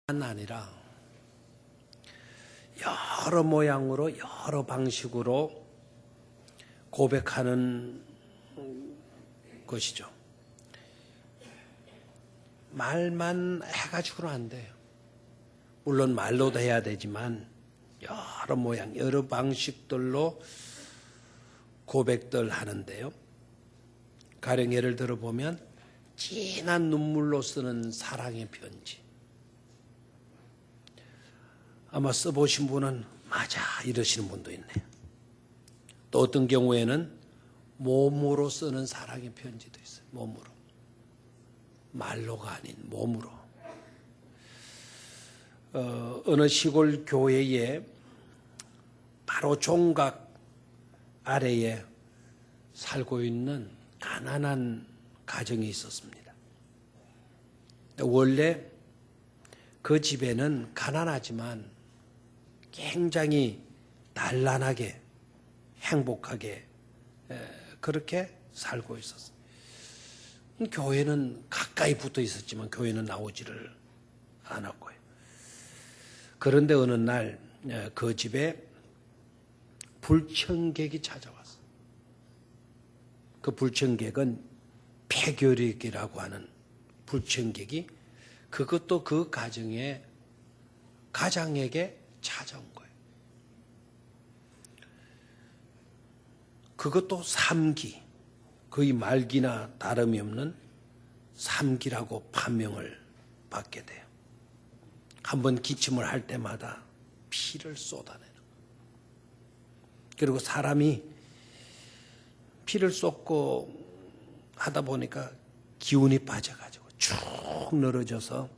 아니라 여러 모양으로 여러 방식으로 고백하는 것이죠. 말만 해가지고는 안 돼요. 물론 말로도 해야 되지만 여러 모양 여러 방식들로 고백들 하는데요. 가령 예를 들어보면 진한 눈물로 쓰는 사랑의 편지, 아마 써보신 분은 맞아 이러시는 분도 있네요. 또 어떤 경우에는 몸으로 쓰는 사랑의 편지도 있어요. 몸으로, 말로가 아닌 몸으로. 어느 시골 교회에 바로 종각 아래에 살고 있는 가난한 가정이 있었습니다. 원래 그 집에는 가난하지만 굉장히 단란하게 행복하게 그렇게 살고 있었어요. 교회는 가까이 붙어 있었지만 교회는 나오지를 않았고요. 그런데 어느 날 그 집에 불청객이 찾아왔어요. 그 불청객은 폐교력이라고 하는 불청객이 그것도 그 가장에게 찾아온 거예요. 그것도 삼기, 거의 말기나 다름이 없는 삼기라고 판명을 받게 돼요. 한번 기침을 할 때마다 피를 쏟아내는 거예요. 그리고 사람이 피를 쏟고 하다 보니까 기운이 빠져가지고 쭉 늘어져서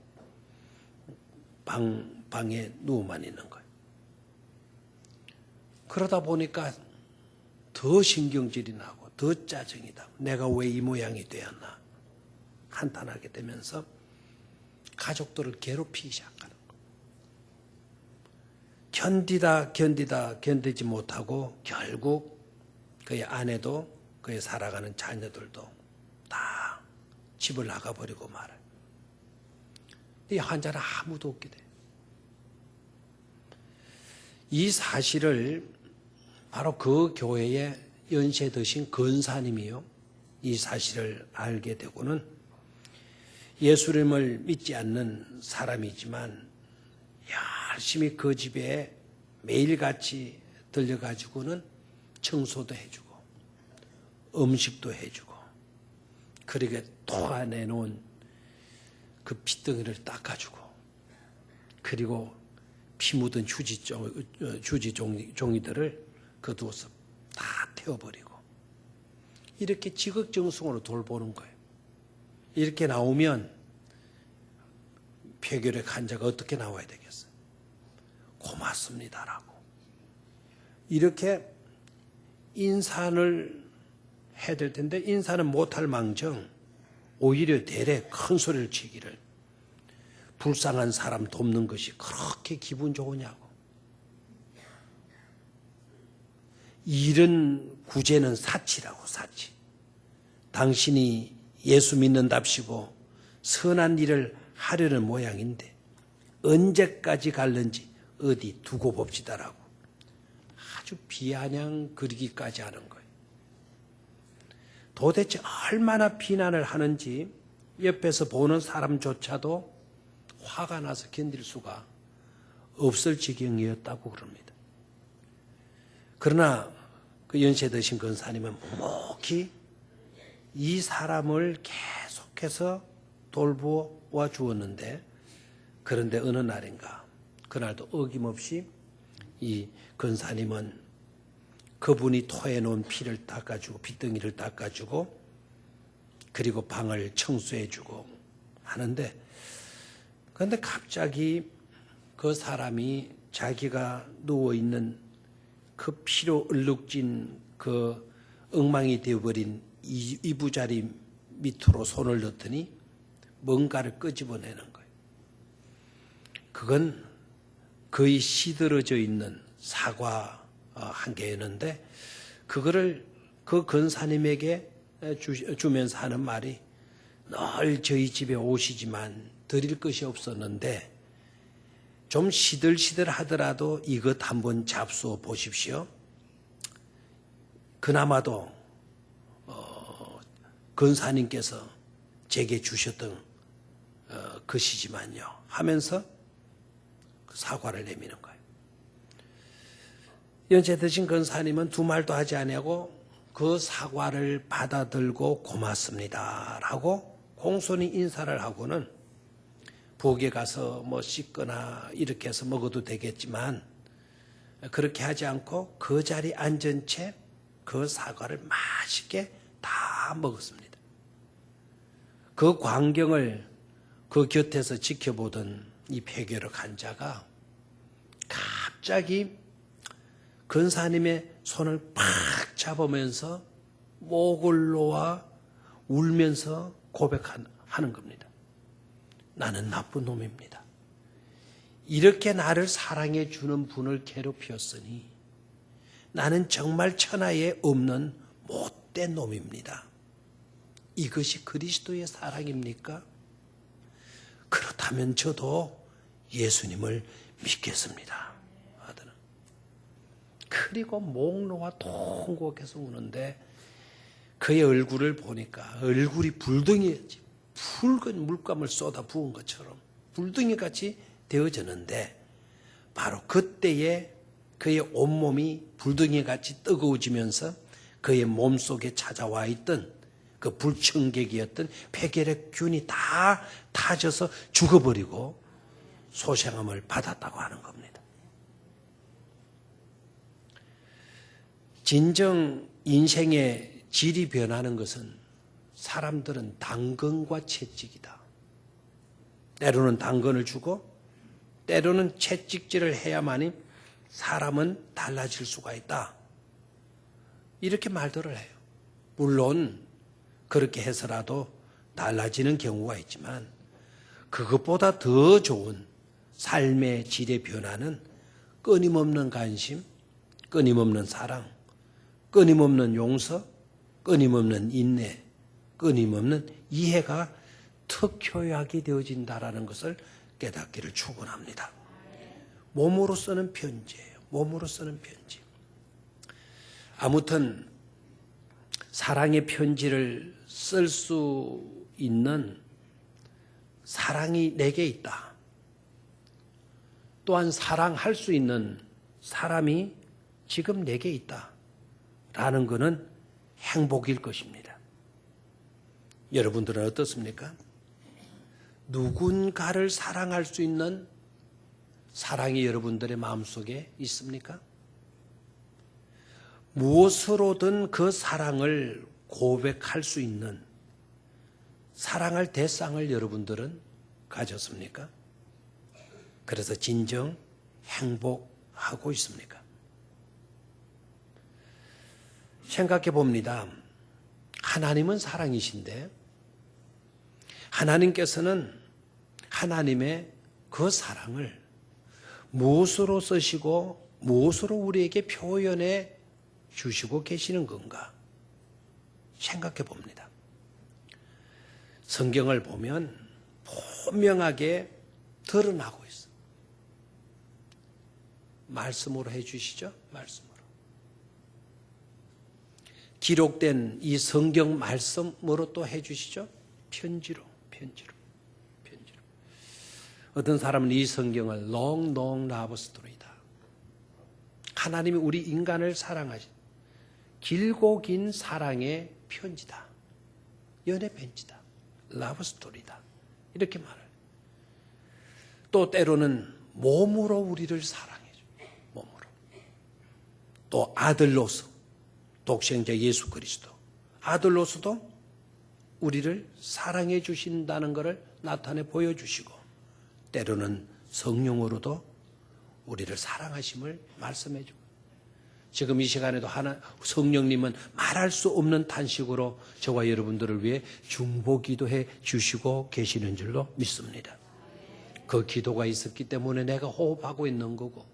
방에 누워만 있는 거예요. 그러다 보니까 더 신경질이 나고 더 짜증이 나고 내가 왜 이 모양이 되었나 한탄하게 되면서 가족들을 괴롭히기 시작하는 거예요. 견디지 못하고 결국 그의 아내도 그의 살아가는 자녀들도 다 집을 나가버리고 말아요. 이 환자는 아무도 없게 돼요. 이 사실을 바로 그 교회의 연세 드신 권사님이요, 이 사실을 알게 되고는 예수님을 믿지 않는 사람이지만 열심히 그 집에 매일같이 들려가지고는 청소도 해주고 음식도 해주고 그렇게 토해내놓은 그 핏덩이를 닦아주고 그리고 피 묻은 휴지 종이들을 거두어서 다 태워버리고 이렇게 지극정성으로 돌보는 거예요. 이렇게 나오면 폐결핵 환자가 어떻게 나와야 되겠어요? 고맙습니다라고 이렇게 인사를 해야 될 텐데 인사는 못할 망정 오히려 대래 큰 소리를 치기를 불쌍한 사람 돕는 것이 그렇게 기분 좋으냐고. 이런 구제는 사치라고. 사치. 당신이 예수 믿는답시고 선한 일을 하려는 모양인데 언제까지 갈는지 어디 두고 봅시다라고 아주 비아냥 그리기까지 하는 거예요. 도대체 얼마나 비난을 하는지 옆에서 보는 사람조차도 화가 나서 견딜 수가 없을 지경이었다고 그럽니다. 그러나 그 연세 드신 권사님은 묵묵히 이 사람을 계속해서 돌보아 주었는데 그런데 어느 날인가 그날도 어김없이 이 권사님은 그분이 토해놓은 피를 닦아주고 핏덩이를 닦아주고 그리고 방을 청소해주고 하는데 그런데 갑자기 그 사람이 자기가 누워있는 그 피로 얼룩진 그 엉망이 되어버린 이부자리 밑으로 손을 넣더니 뭔가를 끄집어내는 거예요. 그건 거의 시들어져 있는 사과 한 개였는데 그거를 그 권사님에게 주면서 하는 말이 늘 저희 집에 오시지만 드릴 것이 없었는데 좀 시들시들하더라도 이것 한번 잡수어 보십시오. 그나마도 근사님께서 제게 주셨던 것이지만요 하면서 사과를 내미는 거예요. 연세 드신 근사님은 두 말도 하지 아니하고 그 사과를 받아들고 고맙습니다 라고 공손히 인사를 하고는 부엌에 가서 뭐 씻거나 이렇게 해서 먹어도 되겠지만 그렇게 하지 않고 그 자리에 앉은 채 그 사과를 맛있게 다 먹었습니다. 그 광경을 그 곁에서 지켜보던 이 폐결핵 환자가 갑자기 근사님의 손을 팍 잡으면서 목을 놓아 울면서 고백하는 겁니다. 나는 나쁜 놈입니다. 이렇게 나를 사랑해 주는 분을 괴롭혔으니 나는 정말 천하에 없는 못된 놈입니다. 이것이 그리스도의 사랑입니까? 그렇다면 저도 예수님을 믿겠습니다. 하더라. 그리고 목 놓아 통곡해서 우는데 그의 얼굴을 보니까 얼굴이 불덩이였지. 붉은 물감을 쏟아 부은 것처럼 불덩이같이 되어졌는데 바로 그때에 그의 온몸이 불덩이같이 뜨거워지면서 그의 몸속에 찾아와 있던 그 불청객이었던 폐결핵균이 다 타져서 죽어버리고 소생함을 받았다고 하는 겁니다. 진정 인생의 질이 변하는 것은 사람들은 당근과 채찍이다. 때로는 당근을 주고 때로는 채찍질을 해야만이 사람은 달라질 수가 있다. 이렇게 말들을 해요. 물론 그렇게 해서라도 달라지는 경우가 있지만 그것보다 더 좋은 삶의 질의 변화는 끊임없는 관심, 끊임없는 사랑, 끊임없는 용서, 끊임없는 인내, 끊임없는 이해가 특효약이 되어진다라는 것을 깨닫기를 축원합니다. 몸으로 쓰는 편지예요. 몸으로 쓰는 편지. 아무튼 사랑의 편지를 쓸 수 있는 사랑이 내게 있다. 또한 사랑할 수 있는 사람이 지금 내게 있다. 라는 것은 행복일 것입니다. 여러분들은 어떻습니까? 누군가를 사랑할 수 있는 사랑이 여러분들의 마음속에 있습니까? 무엇으로든 그 사랑을 고백할 수 있는 사랑할 대상을 여러분들은 가졌습니까? 그래서 진정 행복하고 있습니까? 생각해 봅니다. 하나님은 사랑이신데 하나님께서는 하나님의 그 사랑을 무엇으로 쓰시고 무엇으로 우리에게 표현해 주시고 계시는 건가 생각해 봅니다. 성경을 보면 분명하게 드러나고 있어. 말씀으로 해 주시죠. 말씀으로. 기록된 이 성경 말씀으로 또 해 주시죠. 편지로. 어떤 사람은 이 성경을 long love story다. 하나님이 우리 인간을 사랑하신 길고 긴 사랑의 편지다. 연애 편지다. love story다. 이렇게 말해요. 또 때로는 몸으로 우리를 사랑해줘. 몸으로. 또 아들로서 독생자 예수 그리스도 아들로서도 우리를 사랑해 주신다는 것을 나타내 보여주시고 때로는 성령으로도 우리를 사랑하심을 말씀해 주고 지금 이 시간에도 성령님은 말할 수 없는 탄식으로 저와 여러분들을 위해 중보 기도해 주시고 계시는 줄로 믿습니다. 그 기도가 있었기 때문에 내가 호흡하고 있는 거고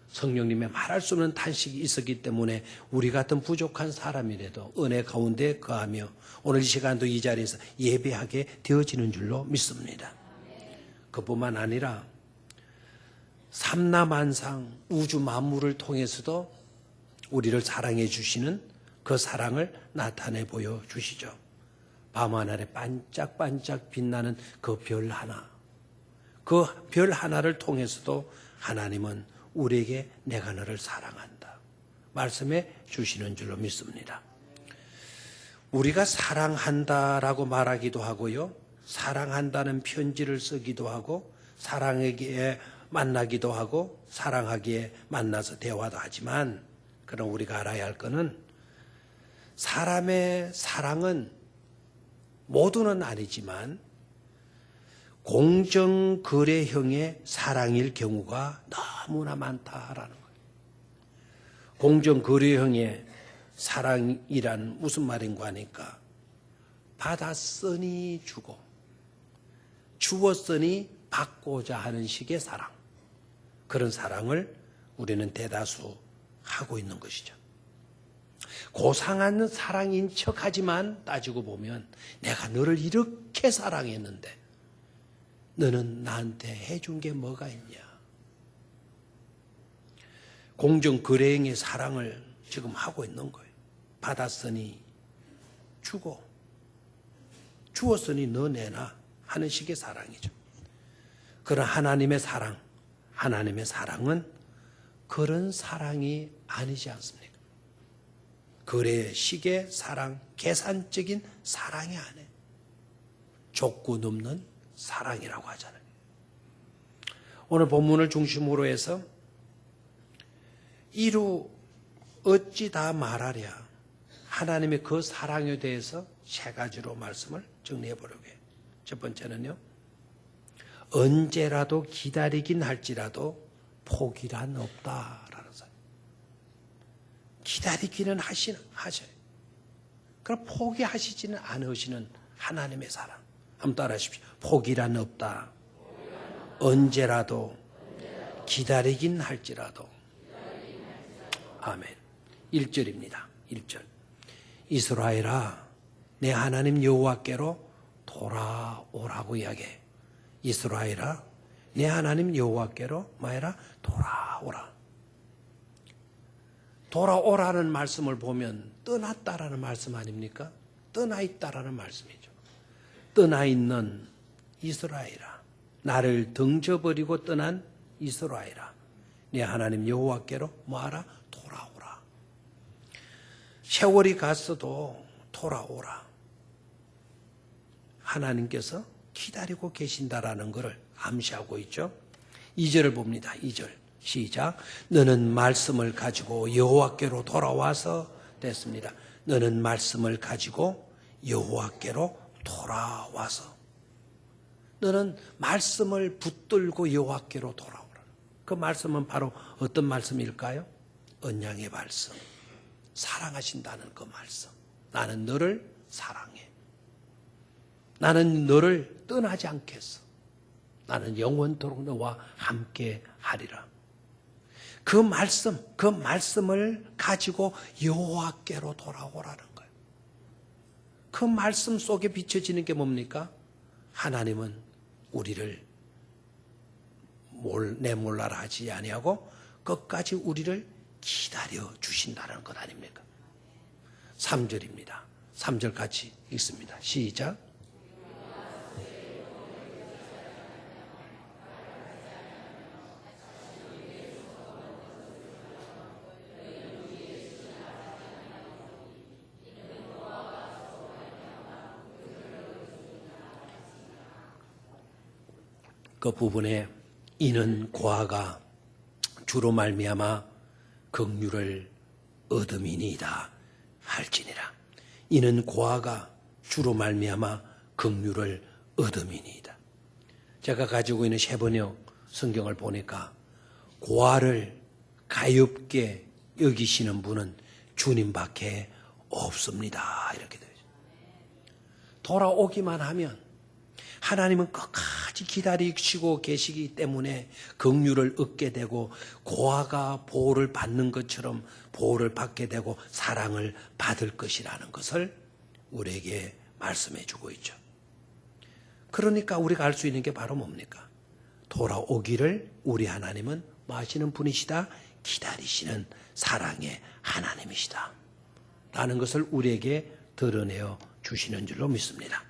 성령님의 말할 수 없는 탄식이 있었기 때문에 우리 같은 부족한 사람이라도 은혜 가운데 거하며 오늘 이 시간도 이 자리에서 예배하게 되어지는 줄로 믿습니다. 그뿐만 아니라 삼라만상 우주 만물을 통해서도 우리를 사랑해 주시는 그 사랑을 나타내 보여주시죠. 밤하늘에 반짝반짝 빛나는 그 별 하나, 그 별 하나를 통해서도 하나님은 우리에게 내가 너를 사랑한다 말씀해 주시는 줄로 믿습니다. 우리가 사랑한다라고 말하기도 하고요, 사랑한다는 편지를 쓰기도 하고, 사랑하기에 만나기도 하고, 사랑하기에 만나서 대화도 하지만, 그럼 우리가 알아야 할 것은 사람의 사랑은 모두는 아니지만 공정거래형의 사랑일 경우가 너무나 많다라는 거예요. 공정거래형의 사랑이란 무슨 말인가 하니까 받았으니 주고 주었으니 받고자 하는 식의 사랑, 그런 사랑을 우리는 대다수 하고 있는 것이죠. 고상한 사랑인 척하지만 따지고 보면 내가 너를 이렇게 사랑했는데 너는 나한테 해준 게 뭐가 있냐. 공정거래형의 사랑을 지금 하고 있는 거예요. 받았으니 주고 주었으니 너 내놔 하는 식의 사랑이죠. 그런 하나님의 사랑, 하나님의 사랑은 그런 사랑이 아니지 않습니까? 거래식의 사랑, 계산적인 사랑이 아니에요. 조건 없는 사랑이라고 하잖아요. 오늘 본문을 중심으로 해서 이루 어찌 다 말하랴, 하나님의 그 사랑에 대해서 세 가지로 말씀을 정리해 보려고 해요. 첫 번째는요, 언제라도 기다리긴 할지라도 포기란 없다라는 사람. 기다리기는 하셔요. 그럼 포기하시지는 않으시는 하나님의 사랑. 한번 따라하십시오. 포기란 없다. 언제라도 기다리긴 할지라도. 아멘. 1절입니다. 1절. 이스라엘아, 내 하나님 여호와께로 돌아오라고 이야기해. 이스라엘아, 내 하나님 여호와께로 뭐해라? 돌아오라. 돌아오라는 말씀을 보면 떠났다라는 말씀 아닙니까? 떠나 있다라는 말씀이죠. 떠나 있는 이스라엘아, 나를 등져버리고 떠난 이스라엘아, 내 하나님 여호와께로 뭐하라? 돌아오라. 세월이 갔어도 돌아오라. 하나님께서 기다리고 계신다라는 것을 암시하고 있죠. 2절을 봅니다. 2절 시작. 너는 말씀을 가지고 여호와께로 돌아와서 됐습니다. 너는 말씀을 가지고 여호와께로 돌아와서. 너는 말씀을 붙들고 여호와께로 돌아오라. 그 말씀은 바로 어떤 말씀일까요? 언약의 말씀, 사랑하신다는 그 말씀. 나는 너를 사랑해. 나는 너를 떠나지 않겠어. 나는 영원토록 너와 함께 하리라. 그 말씀을 가지고 여호와께로 돌아오라는 거예요. 그 말씀 속에 비춰지는 게 뭡니까? 하나님은 우리를 내몰라라 하지 아니하고 끝까지 우리를 기다려 주신다는 것 아닙니까? 3절입니다. 3절 같이 읽습니다. 시작. 그 부분에 이는 고아가 주로 말미암아 긍휼을 얻음이니이다 할지니라. 이는 고아가 주로 말미암아 긍휼을 얻음이니이다. 제가 가지고 있는 세 번역 성경을 보니까 고아를 가엾게 여기시는 분은 주님밖에 없습니다. 이렇게 되죠. 돌아오기만 하면 하나님은 끝까지 기다리시고 계시기 때문에 긍휼을 얻게 되고 고아가 보호를 받는 것처럼 보호를 받게 되고 사랑을 받을 것이라는 것을 우리에게 말씀해 주고 있죠. 그러니까 우리가 알 수 있는 게 바로 뭡니까? 돌아오기를 우리 하나님은 뭐 하시는 분이시다? 기다리시는 사랑의 하나님이시다 라는 것을 우리에게 드러내어 주시는 줄로 믿습니다.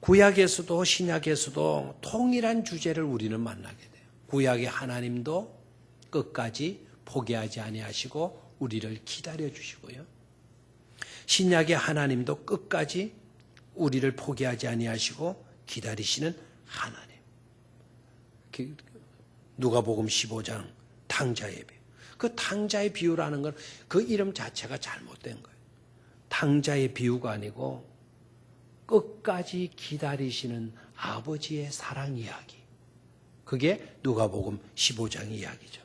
구약에서도 신약에서도 동일한 주제를 우리는 만나게 돼요. 구약의 하나님도 끝까지 포기하지 아니하시고 우리를 기다려 주시고요. 신약의 하나님도 끝까지 우리를 포기하지 아니하시고 기다리시는 하나님. 누가복음 15장 탕자의 비유. 그 탕자의 비유라는 건 그 이름 자체가 잘못된 거예요. 탕자의 비유가 아니고 끝까지 기다리시는 아버지의 사랑 이야기. 그게 누가복음 15장 이야기죠.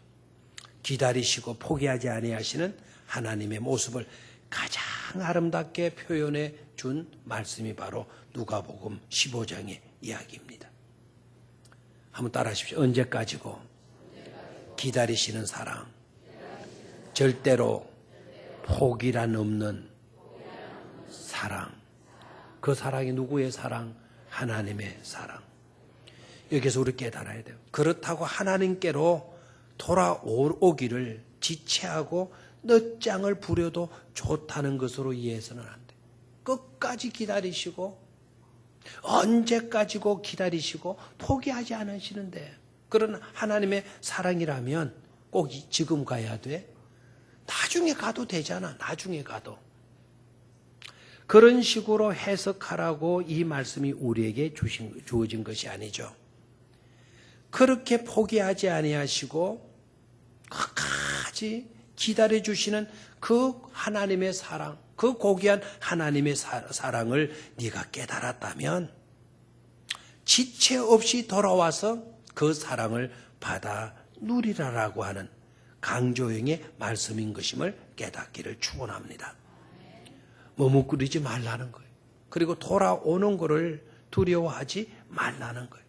기다리시고 포기하지 아니하시는 하나님의 모습을 가장 아름답게 표현해 준 말씀이 바로 누가복음 15장의 이야기입니다. 한번 따라하십시오. 언제까지고 기다리시는 사랑, 절대로 포기란 없는 사랑. 그 사랑이 누구의 사랑? 하나님의 사랑. 여기서 우리 깨달아야 돼요. 그렇다고 하나님께로 돌아오기를 지체하고 늦장을 부려도 좋다는 것으로 이해해서는 안 돼요. 끝까지 기다리시고 언제까지고 기다리시고 포기하지 않으시는데 그런 하나님의 사랑이라면 꼭 지금 가야 돼? 나중에 가도 되잖아. 나중에 가도. 그런 식으로 해석하라고 이 말씀이 우리에게 주어진 것이 아니죠. 그렇게 포기하지 아니하시고 끝까지 기다려주시는 그 하나님의 사랑, 그 고귀한 하나님의 사랑을 네가 깨달았다면 지체 없이 돌아와서 그 사랑을 받아 누리라라고 하는 강조형의 말씀인 것임을 깨닫기를 축원합니다. 머뭇거리지 말라는 거예요. 그리고 돌아오는 것을 두려워하지 말라는 거예요.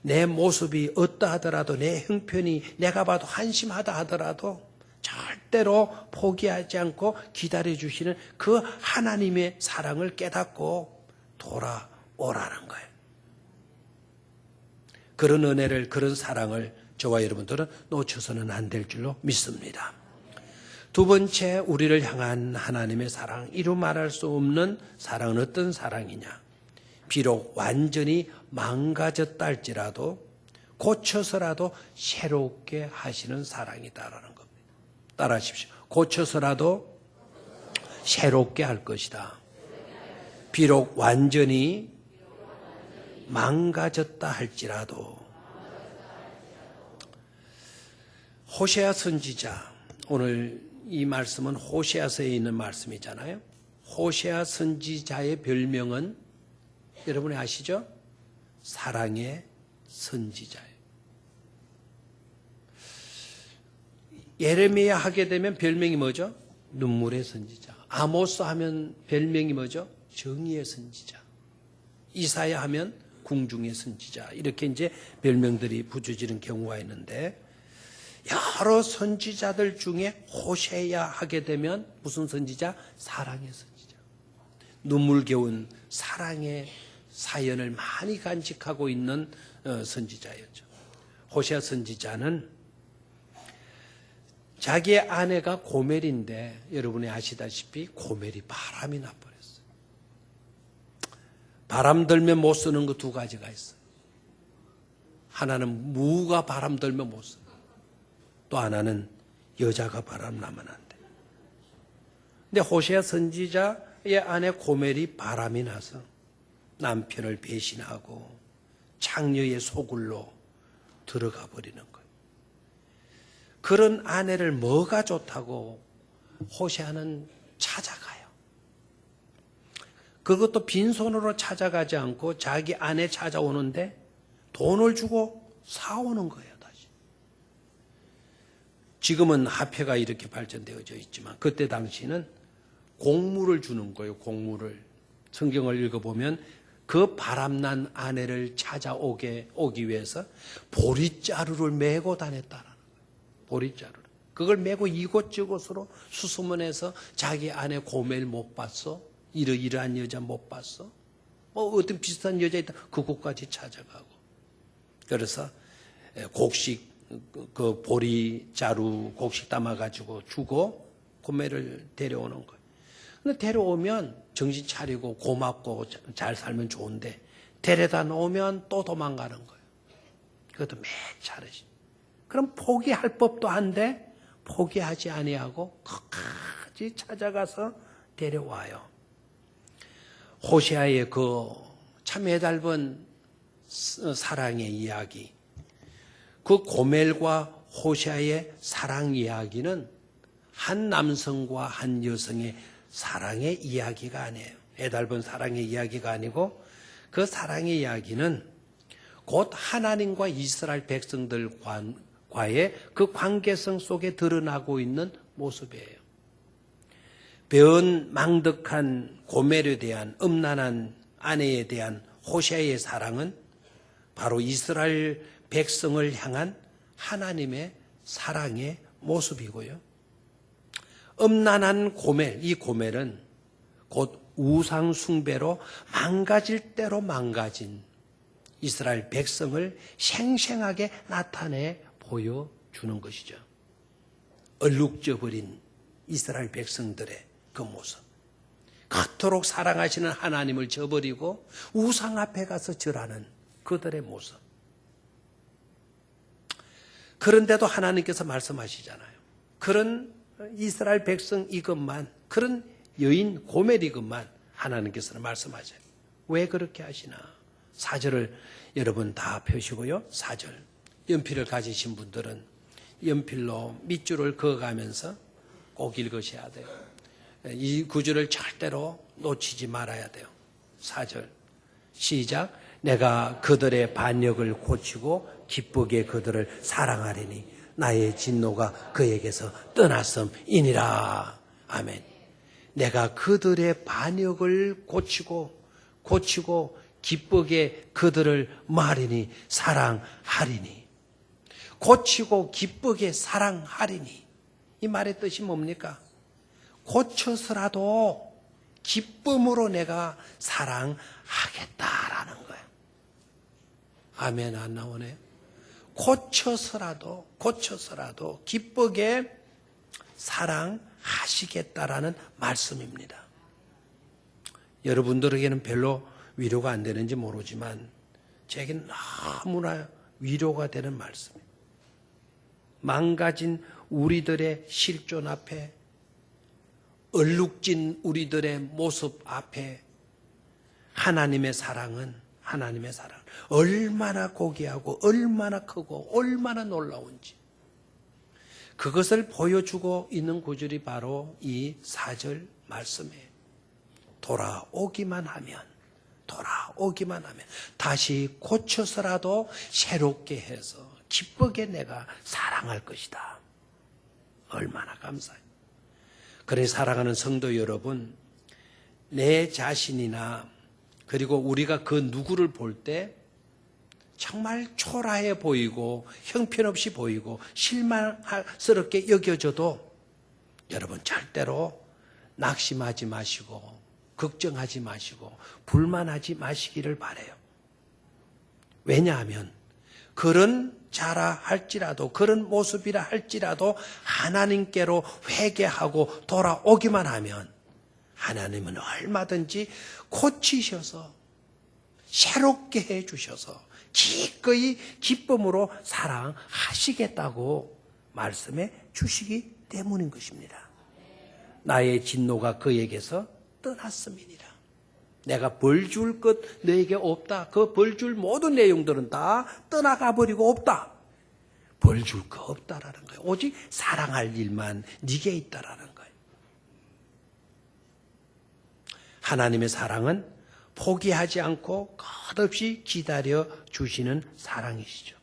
내 모습이 어떠하더라도 내 형편이 내가 봐도 한심하다 하더라도 절대로 포기하지 않고 기다려주시는 그 하나님의 사랑을 깨닫고 돌아오라는 거예요. 그런 은혜를, 그런 사랑을 저와 여러분들은 놓쳐서는 안 될 줄로 믿습니다. 두 번째, 우리를 향한 하나님의 사랑, 이루 말할 수 없는 사랑은 어떤 사랑이냐? 비록 완전히 망가졌다 할지라도 고쳐서라도 새롭게 하시는 사랑이다라는 겁니다. 따라하십시오. 고쳐서라도 새롭게 할 것이다. 비록 완전히 망가졌다 할지라도. 호세아 선지자, 오늘 이 말씀은 호세아서에 있는 말씀이잖아요. 호세아 선지자의 별명은 여러분이 아시죠? 사랑의 선지자예요. 예레미야 하게 되면 별명이 뭐죠? 눈물의 선지자. 아모스 하면 별명이 뭐죠? 정의의 선지자. 이사야 하면 궁중의 선지자. 이렇게 이제 별명들이 붙여지는 경우가 있는데 여러 선지자들 중에 호세야 하게 되면 무슨 선지자? 사랑의 선지자. 눈물겨운 사랑의 사연을 많이 간직하고 있는 선지자였죠. 호세아 선지자는 자기의 아내가 고멜인데 여러분이 아시다시피 고멜이 바람이 나버렸어요. 바람 들면 못 쓰는 거 두 가지가 있어요. 하나는 무가 바람 들면 못 써요. 또 하나는 여자가 바람 나면 안 돼. 근데 호세아 선지자의 아내 고멜이 바람이 나서 남편을 배신하고 창녀의 소굴로 들어가 버리는 거예요. 그런 아내를 뭐가 좋다고 호세아는 찾아가요. 그것도 빈손으로 찾아가지 않고 자기 아내 찾아오는데 돈을 주고 사오는 거예요. 다시. 지금은 화폐가 이렇게 발전되어져 있지만 그때 당시는 공물을 주는 거예요. 공물을. 성경을 읽어보면 그 바람난 아내를 오기 위해서 보릿자루를 메고 다녔다라는 거예요. 보릿자루를. 그걸 메고 이곳저곳으로 수소문해서 자기 아내 고멜 못 봤어? 이러이러한 여자 못 봤어? 뭐 어떤 비슷한 여자 있다. 그곳까지 찾아가고. 그래서 곡식 그 보리 자루 곡식 담아가지고 주고 고멜을 데려오는 거예요. 근데 데려오면 정신 차리고 고맙고 잘 살면 좋은데 데려다 놓으면 또 도망가는 거예요. 그것도 매 차례지. 그럼 포기할 법도 한데 포기하지 아니하고 끝까지 찾아가서 데려와요. 호세아의 그 참 해달은 사랑의 이야기, 그 고멜과 호세아의 사랑 이야기는 한 남성과 한 여성의 사랑의 이야기가 아니에요. 해달은 사랑의 이야기가 아니고 그 사랑의 이야기는 곧 하나님과 이스라엘 백성들과의 그 관계성 속에 드러나고 있는 모습이에요. 변망덕한 고멜에 대한 음란한 아내에 대한 호세아의 사랑은 바로 이스라엘 백성을 향한 하나님의 사랑의 모습이고요. 음란한 고멜, 이 고멜은 곧 우상 숭배로 망가질 대로 망가진 이스라엘 백성을 생생하게 나타내 보여주는 것이죠. 얼룩져버린 이스라엘 백성들의 그 모습. 그토록 사랑하시는 하나님을 저버리고 우상 앞에 가서 절하는 그들의 모습. 그런데도 하나님께서 말씀하시잖아요. 그런 이스라엘 백성 이것만, 그런 여인 고멜 이것만 하나님께서는 말씀하세요. 왜 그렇게 하시나? 4절을 여러분 다 펴시고요. 4절. 연필을 가지신 분들은 연필로 밑줄을 그어가면서 꼭 읽으셔야 돼요. 이 구절을 절대로 놓치지 말아야 돼요. 4절 시작. 내가 그들의 반역을 고치고 기쁘게 그들을 사랑하리니 나의 진노가 그에게서 떠났음이니라. 아멘. 내가 그들의 반역을 고치고 기쁘게 그들을 말이니 사랑하리니. 고치고 기쁘게 사랑하리니. 이 말의 뜻이 뭡니까? 고쳐서라도 기쁨으로 내가 사랑하겠다라는 거예요. 아멘. 안 나오네요. 고쳐서라도 기쁘게 사랑하시겠다라는 말씀입니다. 여러분들에게는 별로 위로가 안 되는지 모르지만 제게는 너무나 위로가 되는 말씀이에요. 망가진 우리들의 실존 앞에, 얼룩진 우리들의 모습 앞에 하나님의 사랑은 얼마나 고귀하고 얼마나 크고 얼마나 놀라운지 그것을 보여주고 있는 구절이 바로 이 4절 말씀이에요. 돌아오기만 하면 다시 고쳐서라도 새롭게 해서 기쁘게 내가 사랑할 것이다. 얼마나 감사해요. 그래 사랑하는 성도 여러분, 내 자신이나 그리고 우리가 그 누구를 볼 때 정말 초라해 보이고 형편없이 보이고 실망스럽게 여겨져도 여러분 절대로 낙심하지 마시고 걱정하지 마시고 불만하지 마시기를 바라요. 왜냐하면 그런 자라 할지라도 그런 모습이라 할지라도 하나님께로 회개하고 돌아오기만 하면 하나님은 얼마든지 고치셔서 새롭게 해주셔서 기꺼이 기쁨으로 사랑하시겠다고 말씀해 주시기 때문인 것입니다. 나의 진노가 그에게서 떠났음이니라. 내가 벌 줄 것 너에게 없다. 그 벌 줄 모든 내용들은 다 떠나가 버리고 없다. 벌 줄 거 없다라는 거예요. 오직 사랑할 일만 네게 있다라는 거예요. 하나님의 사랑은 포기하지 않고 끝없이 기다려 주시는 사랑이시죠.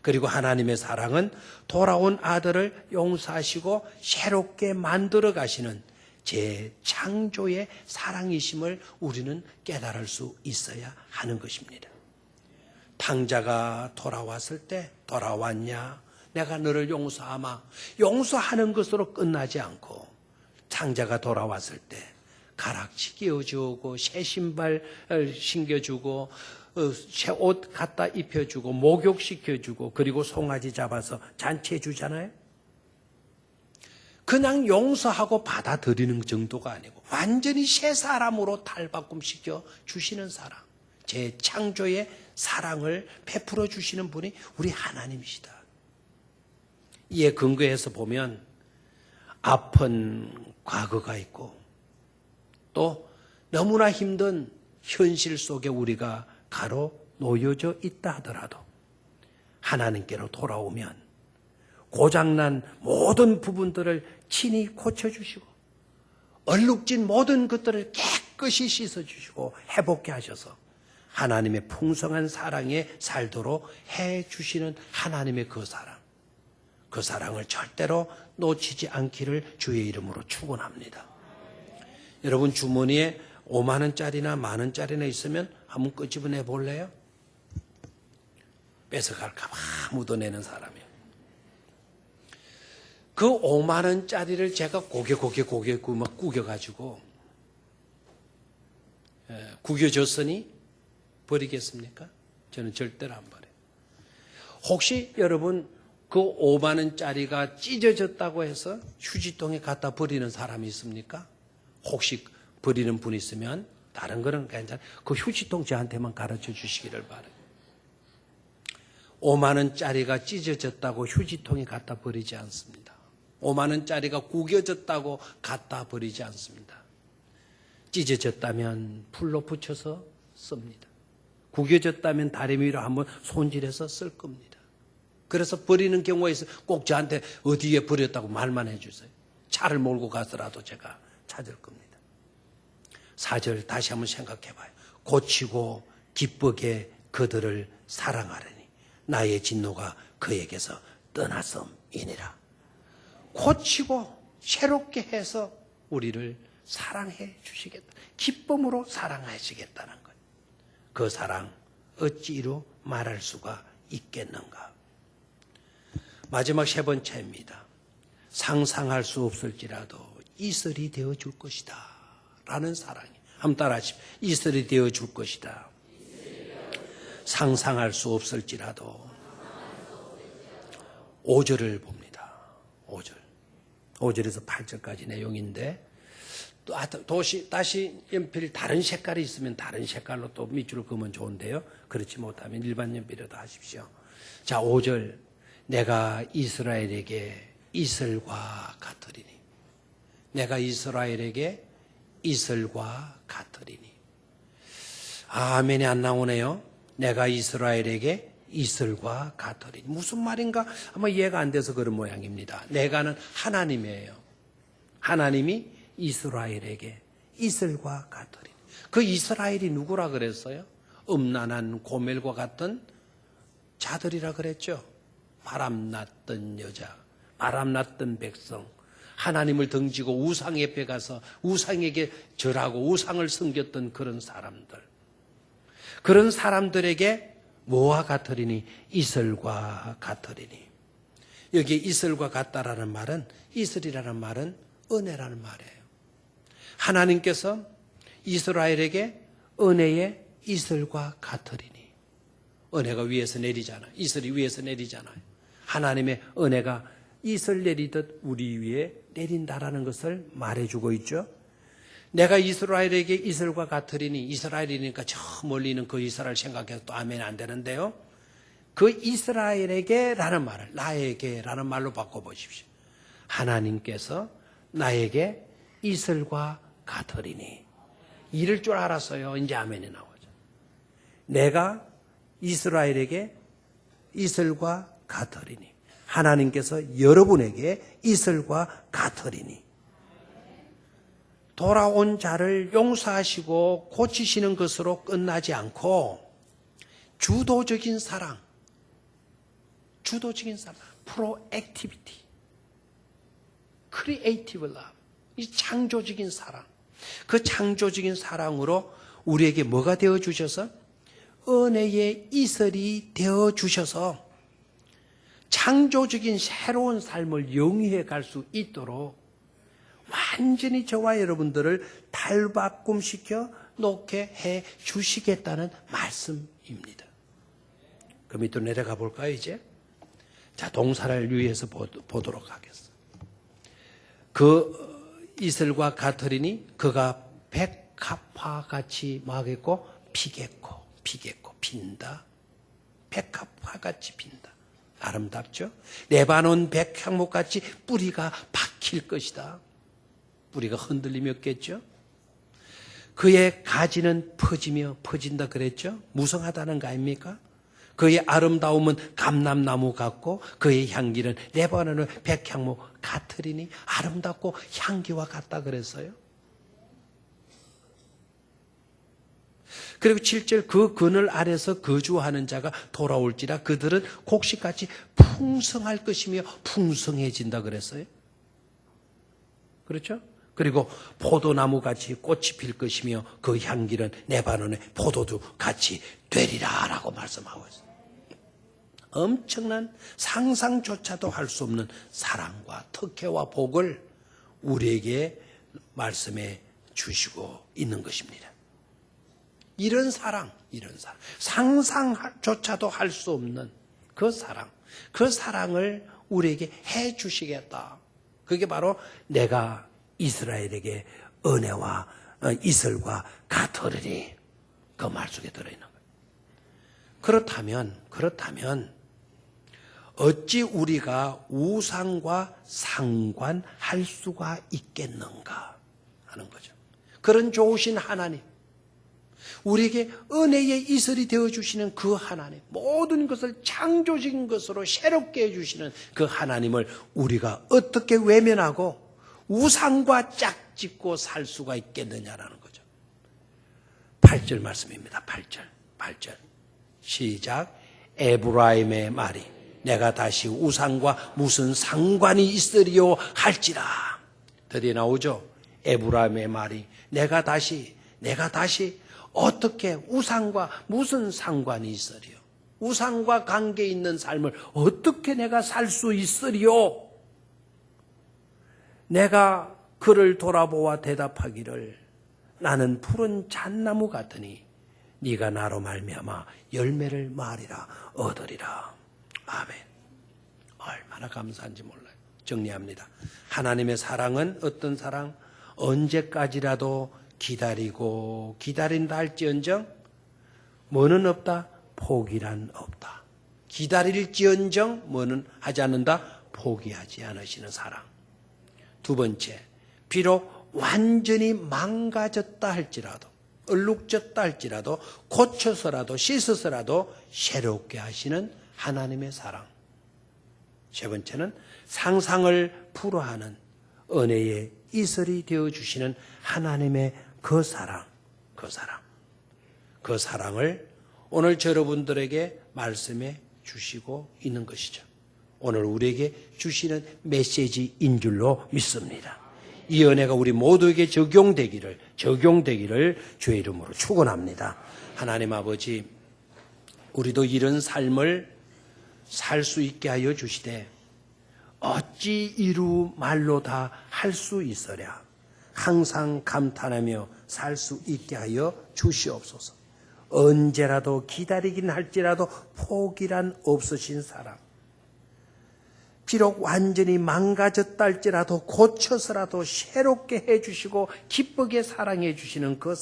그리고 하나님의 사랑은 돌아온 아들을 용서하시고 새롭게 만들어 가시는 재창조의 사랑이심을 우리는 깨달을 수 있어야 하는 것입니다. 탕자가 돌아왔을 때 돌아왔냐? 내가 너를 용서하마. 용서하는 것으로 끝나지 않고 탕자가 돌아왔을 때 가락지 끼워주고 새 신발 신겨주고 새 옷 갖다 입혀주고 목욕시켜주고 그리고 송아지 잡아서 잔치해 주잖아요. 그냥 용서하고 받아들이는 정도가 아니고 완전히 새 사람으로 탈바꿈시켜 주시는 사랑, 제 창조의 사랑을 베풀어 주시는 분이 우리 하나님이시다. 이에 근거해서 보면 아픈 과거가 있고 또 너무나 힘든 현실 속에 우리가 가로 놓여져 있다 하더라도 하나님께로 돌아오면 고장난 모든 부분들을 친히 고쳐주시고 얼룩진 모든 것들을 깨끗이 씻어주시고 회복케 하셔서 하나님의 풍성한 사랑에 살도록 해주시는 하나님의 그 사랑, 그 사랑을 절대로 놓치지 않기를 주의 이름으로 축원합니다. 여러분 주머니에 5만 원짜리나 만 원짜리나 있으면 한번 끄집어내 볼래요? 뺏어갈까 봐 묻어내는 사람이에요. 그 5만 원짜리를 제가 고개 막 구겨가지고 구겨줬으니 버리겠습니까? 저는 절대로 안 버려요. 혹시 여러분 그 5만 원짜리가 찢어졌다고 해서 휴지통에 갖다 버리는 사람이 있습니까? 혹시 버리는 분 있으면 다른 거는 괜찮아요. 그 휴지통 저한테만 가르쳐 주시기를 바라요. 5만 원짜리가 찢어졌다고 휴지통에 갖다 버리지 않습니다. 5만 원짜리가 구겨졌다고 갖다 버리지 않습니다. 찢어졌다면 풀로 붙여서 씁니다. 구겨졌다면 다리 위로 한번 손질해서 쓸 겁니다. 그래서 버리는 경우가 있어요. 꼭 저한테 어디에 버렸다고 말만 해주세요. 차를 몰고 가서라도 제가 찾을 겁니다. 4절 다시 한번 생각해 봐요. 고치고 기쁘게 그들을 사랑하려니 나의 진노가 그에게서 떠났음이니라. 고치고 새롭게 해서 우리를 사랑해 주시겠다. 기쁨으로 사랑하시겠다는 것. 그 사랑 어찌 이루 말할 수가 있겠는가. 마지막 세 번째입니다. 상상할 수 없을지라도 이슬이 되어줄 것이다 라는 사랑이. 한번 따라하십시오. 이슬이 되어줄 것이다. 상상할 수 없을지라도 5절을 봅니다. 5절. 5절에서 8절까지 내용인데 또 다시 연필 다른 색깔이 있으면 다른 색깔로 또 밑줄을 그으면 좋은데요. 그렇지 못하면 일반 연필로도 하십시오. 자, 5절. 내가 이스라엘에게 이슬과 같으리니. 내가 이스라엘에게 이슬과 같으리니. 아멘이 안 나오네요. 내가 이스라엘에게 이슬과 같으리니. 무슨 말인가 아마 이해가 안 돼서 그런 모양입니다. 내가는 하나님이에요. 하나님이 이스라엘에게 이슬과 같으리니. 그 이스라엘이 누구라 그랬어요? 음란한 고멜과 같은 자들이라 그랬죠. 바람났던 여자, 바람났던 백성, 하나님을 등지고 우상 옆에 가서 우상에게 절하고 우상을 섬겼던 그런 사람들. 그런 사람들에게 뭐와 같으리니? 이슬과 같으리니. 여기 이슬과 같다라는 말은, 이슬이라는 말은 은혜라는 말이에요. 하나님께서 이스라엘에게 은혜의 이슬과 같으리니. 은혜가 위에서 내리잖아요. 이슬이 위에서 내리잖아요. 하나님의 은혜가 이슬 내리듯 우리 위에 내린다라는 것을 말해주고 있죠. 내가 이스라엘에게 이슬과 같으리니. 이스라엘이니까 저 멀리 있는 그 이스라엘 생각해서 또 아멘 안 되는데요. 그 이스라엘에게 라는 말을 나에게 라는 말로 바꿔보십시오. 하나님께서 나에게 이슬과 같으리니. 이럴 줄 알았어요. 이제 아멘이 나오죠. 내가 이스라엘에게 이슬과 같으리니. 하나님께서 여러분에게 이슬과 같으리니. 돌아온 자를 용서하시고 고치시는 것으로 끝나지 않고 주도적인 사랑, 프로액티비티, 크리에이티브 러브, 이 창조적인 사랑, 그 창조적인 사랑으로 우리에게 뭐가 되어주셔서? 은혜의 이슬이 되어주셔서 창조적인 새로운 삶을 영위해 갈 수 있도록 완전히 저와 여러분들을 탈바꿈시켜 놓게 해 주시겠다는 말씀입니다. 그 밑으로 내려가 볼까요, 이제? 자, 동사를 유의해서 보도록 하겠습니다. 그 이슬과 가터리니 그가 백합화 같이 막겠고 피겠고 핀다. 백합화 같이 핀다. 아름답죠? 레바논 백향목 같이 뿌리가 박힐 것이다. 뿌리가 흔들리겠죠? 그의 가지는 퍼지며 퍼진다 그랬죠? 무성하다는 거 아닙니까? 그의 아름다움은 감람나무 같고 그의 향기는 레바논의 백향목 같으리니 아름답고 향기와 같다 그랬어요. 그리고 7절 그 그늘 아래서 거주하는 자가 돌아올지라 그들은 곡식같이 풍성할 것이며 풍성해진다 그랬어요. 그렇죠? 그리고 포도나무같이 꽃이 필 것이며 그 향기는 레바논의 포도주 같이 되리라 라고 말씀하고 있어요. 엄청난 상상조차도 할 수 없는 사랑과 특혜와 복을 우리에게 말씀해 주시고 있는 것입니다. 이런 사랑, 상상조차도 할 수 없는 그 사랑을 우리에게 해 주시겠다. 그게 바로 내가 이스라엘에게 은혜와 이슬과 같으리니 그 말 속에 들어있는 거예요. 그렇다면 어찌 우리가 우상과 상관할 수가 있겠는가 하는 거죠. 그런 좋으신 하나님, 우리에게 은혜의 이슬이 되어주시는 그 하나님, 모든 것을 창조적인 것으로 새롭게 해주시는 그 하나님을 우리가 어떻게 외면하고 우상과 짝짓고 살 수가 있겠느냐라는 거죠. 8절 말씀입니다. 8절 시작. 에브라임의 말이 내가 다시 우상과 무슨 상관이 있으리요 할지라. 드디어 나오죠. 에브라임의 말이 내가 다시 어떻게 우상과 무슨 상관이 있으리요? 우상과 관계 있는 삶을 어떻게 내가 살 수 있으리요? 내가 그를 돌아보아 대답하기를 나는 푸른 잣나무 같으니 네가 나로 말미암아 열매를 말이라 얻으리라. 아멘. 얼마나 감사한지 몰라요. 정리합니다. 하나님의 사랑은 어떤 사랑? 언제까지라도 기다리고 기다린다 할지언정 뭐는 없다? 포기란 없다. 기다릴지언정 뭐는 하지 않는다? 포기하지 않으시는 사랑. 두 번째, 비록 완전히 망가졌다 할지라도 얼룩졌다 할지라도 고쳐서라도 씻어서라도 새롭게 하시는 하나님의 사랑. 세 번째는 상상을 불허하는 은혜의 이슬이 되어주시는 하나님의 그 사랑을 오늘 여러분들에게 말씀해 주시고 있는 것이죠. 오늘 우리에게 주시는 메시지인 줄로 믿습니다. 이 은혜가 우리 모두에게 적용되기를 주의 이름으로 축원합니다. 하나님 아버지, 우리도 이런 삶을 살 수 있게 하여 주시되 어찌 이루 말로 다 할 수 있으랴. 항상 감탄하며 살 수 있게 하여 주시옵소서. 언제라도 기다리긴 할지라도 포기란 없으신 사랑. 비록 완전히 망가졌다 할지라도 고쳐서라도 새롭게 해주시고 기쁘게 사랑해 주시는 그 사랑.